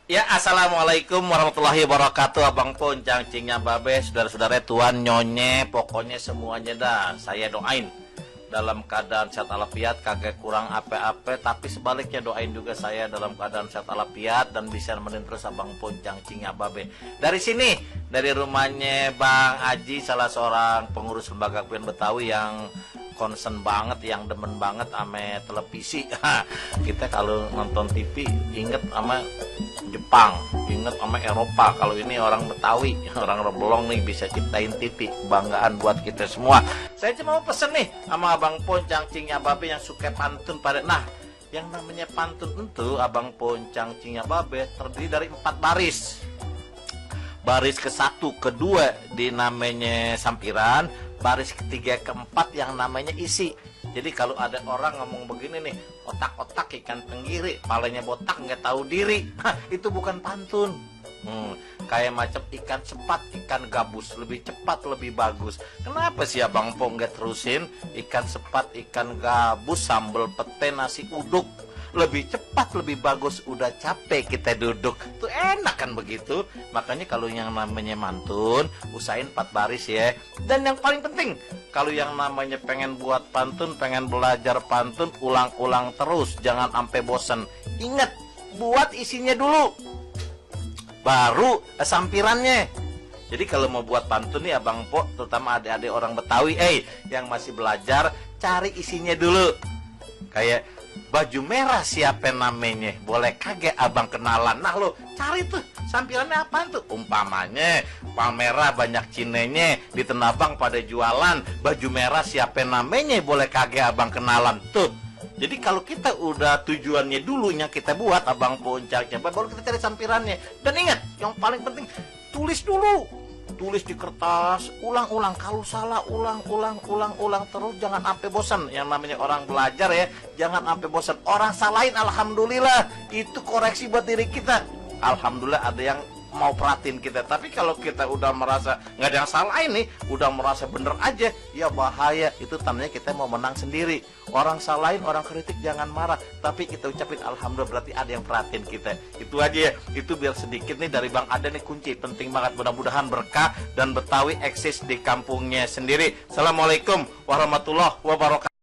Ya, assalamualaikum warahmatullahi wabarakatuh. Abang Poncang, Cingnya Babe, saudara-saudara, tuan, nyonye, pokoknya semuanya dah. Saya doain dalam keadaan sehat walafiat, kagak kurang apa-apa. Tapi sebaliknya doain juga saya dalam keadaan sehat walafiat dan bisa nemenin terus Abang Poncang, Cingnya Babe. Dari sini, dari rumahnya Bang Aji, salah seorang pengurus lembaga Kebudayaan Betawi yang concern banget, yang demen banget sama televisi. Kita kalau nonton TV inget sama Jepang, inget sama Eropa. Kalau ini orang Betawi, orang Reblong nih, bisa ciptain TV, kebanggaan buat kita semua. Saya cuma mau pesen nih sama Abang Poncang, Cingnya Babe yang suka pantun pada. Nah, yang namanya pantun itu Abang Poncang, Cingnya Babe terdiri dari 4 baris. Baris ke-1, kedua di namanya sampiran, baris ketiga, keempat yang namanya isi. Jadi kalau ada orang ngomong begini nih, otak-otak ikan tenggiri, palanya botak nggak tahu diri, itu bukan pantun. Kayak macam ikan cepat, ikan gabus, lebih cepat lebih bagus. Kenapa sih Abang Po nggak terusin ikan cepat, ikan gabus, sambal pete, nasi uduk, lebih cepat lebih bagus, udah capek kita duduk, tuh enak kan begitu. Makanya kalau yang namanya mantun, usahain 4 baris ya. Dan yang paling penting, kalau yang namanya pengen buat pantun, pengen belajar pantun, ulang-ulang terus, jangan sampai bosen. Ingat, buat isinya dulu, baru sampirannya. Jadi kalau mau buat pantun nih Abang Po, terutama adik-adik orang Betawi, yang masih belajar, cari isinya dulu. Kayak baju merah siapa namanya, boleh kagak abang kenalan. Nah lo cari tuh sampirannya apaan tuh. Umpamanya merah banyak cinenya, di Tanah Abang pada jualan baju merah siapa namanya, boleh kagak abang kenalan tuh. Jadi kalau kita udah tujuannya dulunya kita buat Abang Poncangnya, baru kita cari sampirannya. Dan ingat, yang paling penting, tulis dulu. Tulis di kertas, ulang-ulang. Kalau salah, ulang terus, jangan sampai bosan. Yang namanya orang belajar ya, jangan sampai bosan. Orang salahin, alhamdulillah, itu koreksi buat diri kita. Alhamdulillah ada yang mau perhatiin kita. Tapi kalau kita udah merasa nggak ada yang salah ini, udah merasa bener aja, ya bahaya. Itu tandanya kita mau menang sendiri. Orang salahin, orang kritik, jangan marah, tapi kita ucapin alhamdulillah, berarti ada yang perhatiin kita. Itu aja ya. Itu biar sedikit nih dari Bang Ada nih, kunci penting banget. Mudah-mudahan berkah dan Betawi eksis di kampungnya sendiri. Assalamualaikum warahmatullahi wabarakatuh.